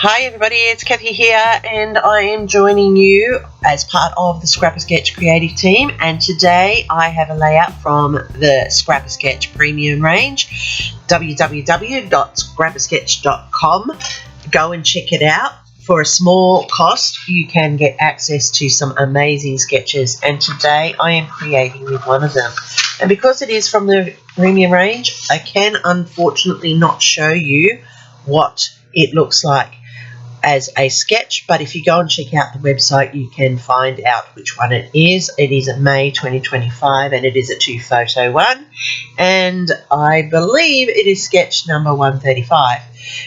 Hi everybody, it's Kathy here and I am joining you as part of the Scrap A Sketch creative team, and today I have a layout from the Scrap A Sketch premium range, www.scrapasketch.com. Go and check it out. For a small cost you can get access to some amazing sketches, and today I am creating with one of them. And because it is from the premium range, I can unfortunately not show you what it looks like as a sketch, but if you go and check out the website you can find out which one it is. It is a May 2025 and it is a 2-photo one, and I believe it is sketch number 135.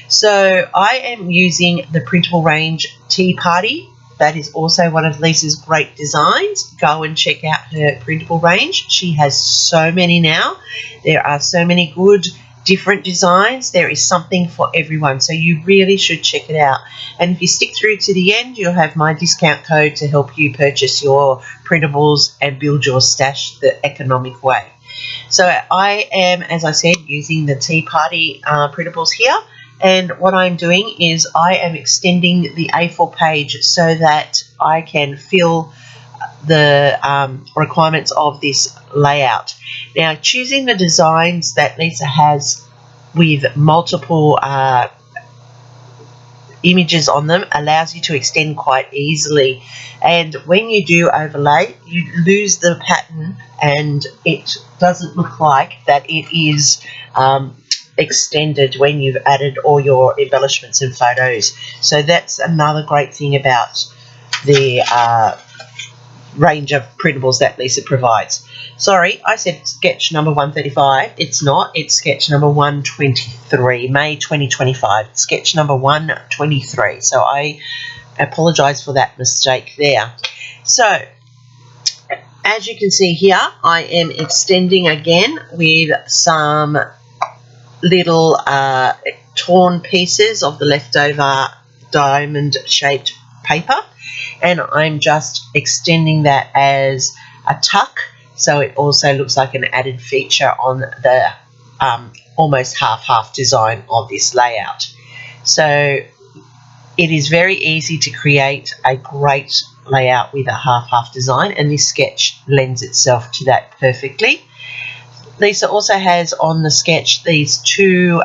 So I am using the printable range Tea Party. That is also one of Lisa's great designs. Go and check out her printable range. She has so many now. There are so many good different designs. There is something for everyone, so you really should check it out. And if you stick through to the end, you'll have my discount code to help you purchase your printables and build your stash the economic way. So I am, as I said, using the Tea Party printables here, and what I'm doing is I am extending the A4 page so that I can fill the requirements of this layout. Now, choosing the designs that Lisa has with multiple images on them allows you to extend quite easily, and when you do overlay you lose the pattern and it doesn't look like that it is extended when you've added all your embellishments and photos. So that's another great thing about the range of printables that Lisa provides. Sorry, I said sketch number 135. It's not. It's sketch number 123, May 2025. Sketch number 123. So I apologise for that mistake there. So as you can see here, I am extending again with some little torn pieces of the leftover diamond shaped paper, and I'm just extending that as a tuck, so it also looks like an added feature on the almost half-half design of this layout. So it is very easy to create a great layout with a half-half design, and this sketch lends itself to that perfectly. Lisa also has on the sketch these two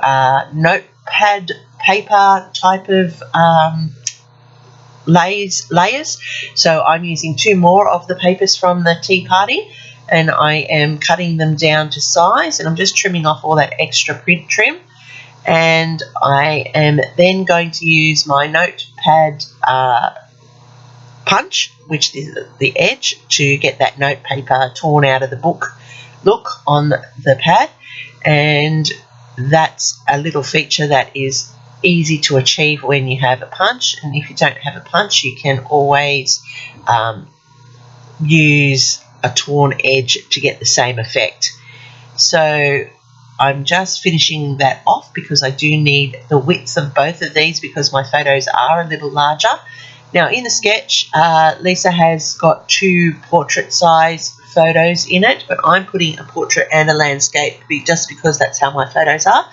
notepad paper type of layers. So I'm using two more of the papers from the Tea Party, and I am cutting them down to size, and I'm just trimming off all that extra print trim, and I am then going to use my notepad punch, which is the edge, to get that note paper torn out of the book look on the pad. And that's a little feature that is easy to achieve when you have a punch, and if you don't have a punch you can always use a torn edge to get the same effect. So I'm just finishing that off because I do need the width of both of these because my photos are a little larger. Now in the sketch Lisa has got two portrait size photos in it, but I'm putting a portrait and a landscape just because that's how my photos are,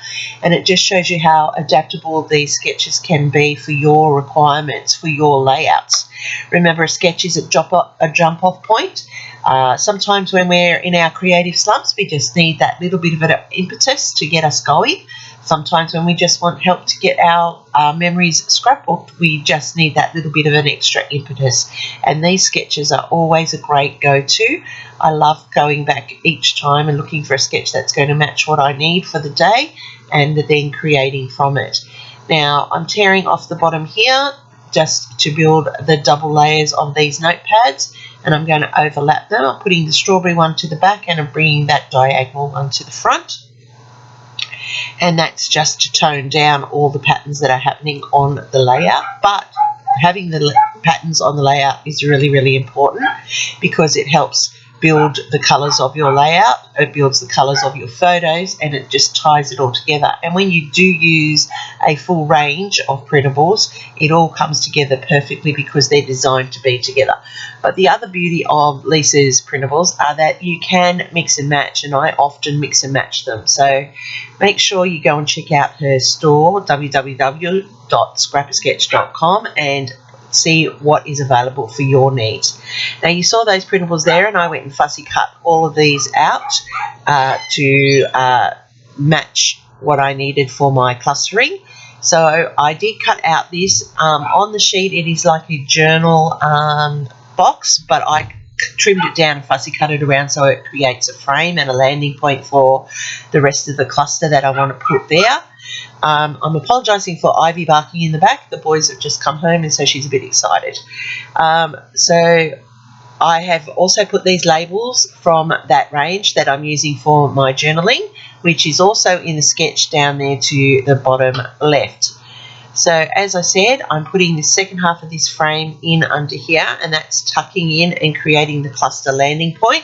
and it just shows you how adaptable these sketches can be for your requirements, for your layouts. Remember, a sketch is a jump off point. Sometimes when we're in our creative slumps we just need that little bit of an impetus to get us going. Sometimes when we just want help to get our memories scrapbooked, we just need that little bit of an extra impetus. And these sketches are always a great go-to. I love going back each time and looking for a sketch that's going to match what I need for the day and then creating from it. Now I'm tearing off the bottom here just to build the double layers of these notepads, and I'm going to overlap them. I'm putting the strawberry one to the back and I'm bringing that diagonal one to the front. And that's just to tone down all the patterns that are happening on the layout. But having the patterns on the layout is really, really important because it helps build the colours of your layout, it builds the colours of your photos, and it just ties it all together. And when you do use a full range of printables, it all comes together perfectly because they're designed to be together. But the other beauty of Lisa's printables are that you can mix and match, and I often mix and match them. So make sure you go and check out her store, www.scrappersketch.com, and see what is available for your needs. Now, you saw those printables there, and I went and fussy cut all of these out to match what I needed for my clustering. So I did cut out this. On the sheet, it is like a journal box, but I trimmed it down and fussy cut it around so it creates a frame and a landing point for the rest of the cluster that I want to put there. I'm apologising for Ivy barking in the back. The boys have just come home, and so she's a bit excited. So I have also put these labels from that range that I'm using for my journaling, which is also in the sketch down there to the bottom left. So as I said, I'm putting the second half of this frame in under here, and that's tucking in and creating the cluster landing point.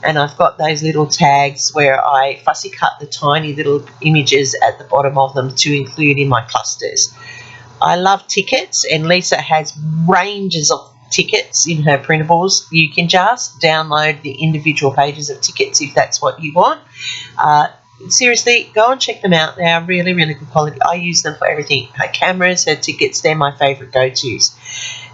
And I've got those little tags where I fussy cut the tiny little images at the bottom of them to include in my clusters. I love tickets, and Lisa has ranges of tickets in her printables. You can just download the individual pages of tickets if that's what you want. Seriously, go and check them out. They are really, really good quality. I use them for everything. Her cameras, her tickets, they're my favourite go-tos.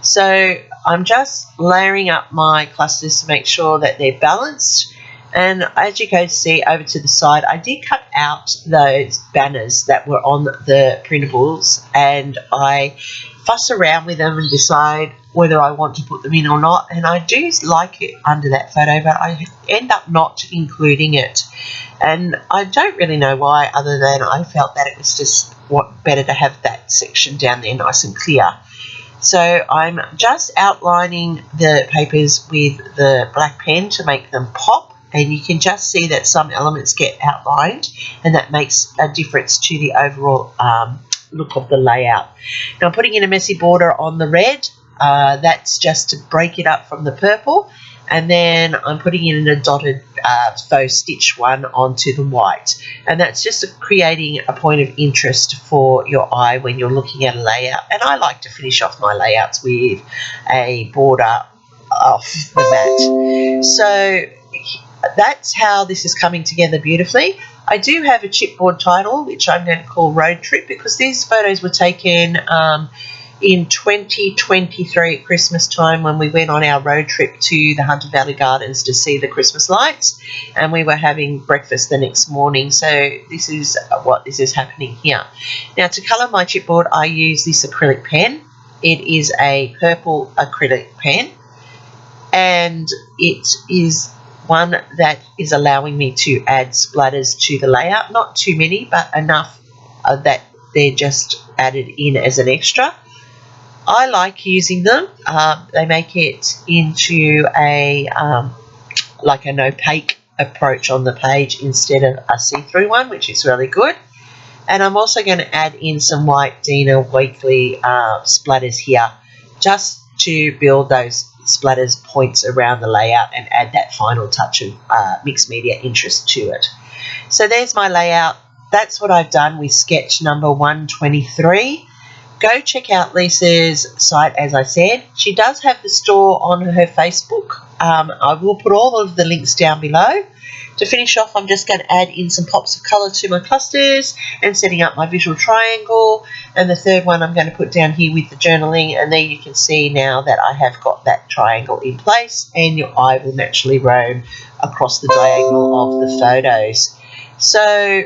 So I'm just layering up my clusters to make sure that they're balanced. And as you go see over to the side, I did cut out those banners that were on the printables, and I fuss around with them and decide whether I want to put them in or not. And I do like it under that photo, but I end up not including it. And I don't really know why, other than I felt that it was just better to have that section down there nice and clear. So I'm just outlining the papers with the black pen to make them pop, and you can just see that some elements get outlined, and that makes a difference to the overall look of the layout. Now I'm putting in a messy border on the red. That's just to break it up from the purple, and then I'm putting in a dotted faux stitch one onto the white, and that's just creating a point of interest for your eye when you're looking at a layout. And I like to finish off my layouts with a border off the mat. So that's how this is coming together beautifully. I do have a chipboard title, which I'm going to call Road Trip, because these photos were taken in 2023 at Christmas time, when we went on our road trip to the Hunter Valley Gardens to see the Christmas lights, and we were having breakfast the next morning. So this is what this is happening here. Now, to colour my chipboard, I use this acrylic pen. It is a purple acrylic pen, and it is one that is allowing me to add splatters to the layout. Not too many, but enough that they're just added in as an extra. I like using them. They make it into a like an opaque approach on the page instead of a see-through one, which is really good. And I'm also going to add in some white Dina Wakley splatters here, just to build those splatters points around the layout and add that final touch of mixed media interest to it. So there's my layout. That's what I've done with sketch number 123. Go check out Lisa's site, as I said. She does have the store on her Facebook. I will put all of the links down below. To finish off, I'm just going to add in some pops of colour to my clusters and setting up my visual triangle. And the third one I'm going to put down here with the journaling. And there you can see now that I have got that triangle in place, and your eye will naturally roam across the diagonal of the photos. So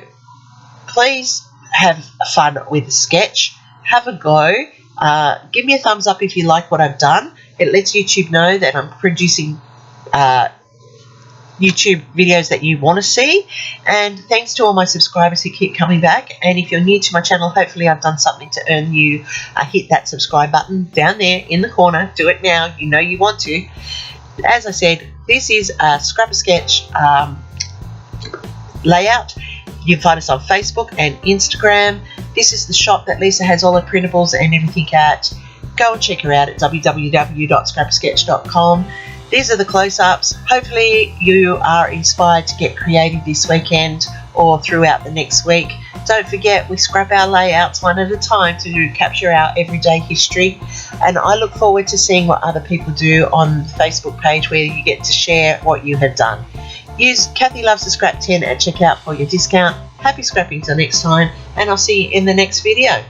please have fun with the sketch. Have a go. Give me a thumbs up if you like what I've done. It lets YouTube know that I'm producing YouTube videos that you want to see. And thanks to all my subscribers who keep coming back. And if you're new to my channel, hopefully I've done something to earn you. Hit that subscribe button down there in the corner. Do it now. You know you want to. As I said, this is a Scrapper Sketch layout. You can find us on Facebook and Instagram. This is the shop that Lisa has all her printables and everything at. Go and check her out at www.scrappersketch.com. these are the close-ups. Hopefully you are inspired to get creative this weekend or throughout the next week. Don't forget, we scrap our layouts one at a time to capture our everyday history, and I look forward to seeing what other people do on the Facebook page where you get to share what you have done. Use Kathy Loves to Scrap 10 at checkout for your discount. Happy scrapping till next time, and I'll see you in the next video.